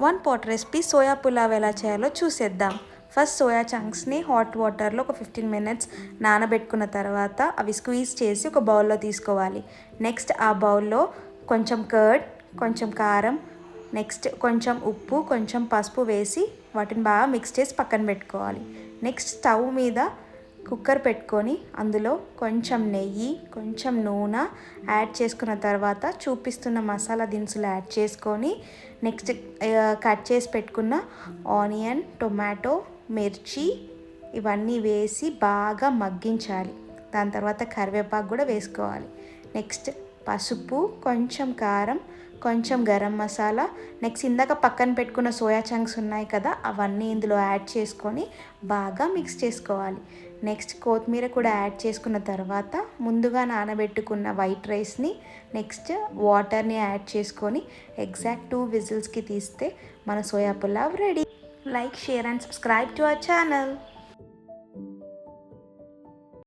One pot recipe soya pulao ఎలా చేయాలో చూసేద్దాం. ఫస్ట్ సోయా చంక్స్ని హాట్ వాటర్లో ఒక 15 మినిట్స్ నానబెట్టుకున్న తర్వాత అవి స్క్వీజ్ చేసి ఒక బౌల్లో తీసుకోవాలి. నెక్స్ట్ ఆ బౌల్లో కొంచెం కర్డ్, కొంచెం కారం, నెక్స్ట్ కొంచెం ఉప్పు, కొంచెం పసుపు వేసి వాటిని బాగా మిక్స్ చేసి పక్కన పెట్టుకోవాలి. నెక్స్ట్ స్టవ్ మీద కుక్కర్ పెట్టుకొని అందులో కొంచెం నెయ్యి, కొంచెం నూనె యాడ్ చేసుకున్న తర్వాత చూపిస్తున్న మసాలా దినుసులు యాడ్ చేసుకొని నెక్స్ట్ కట్ చేసి పెట్టుకున్న ఆనియన్, టొమాటో, మిర్చి ఇవన్నీ వేసి బాగా మగ్గించాలి. దాని తర్వాత కరివేపాకు కూడా వేసుకోవాలి. నెక్స్ట్ పసుపు, కొంచెం కారం, కొంచెం గరం మసాలా, నెక్స్ట్ ఇందాక పక్కన పెట్టుకున్న సోయా చంక్స్ ఉన్నాయి కదా అవన్నీ ఇందులో యాడ్ చేసుకొని బాగా మిక్స్ చేసుకోవాలి. నెక్స్ట్ కొత్తిమీర కూడా యాడ్ చేసుకున్న తర్వాత ముందుగా నానబెట్టుకున్న వైట్ రైస్ని నెక్స్ట్ వాటర్ని యాడ్ చేసుకొని ఎగ్జాక్ట్ 2 విజిల్స్కి తీస్తే మన soya pulao ready. Like, share and subscribe to our channel.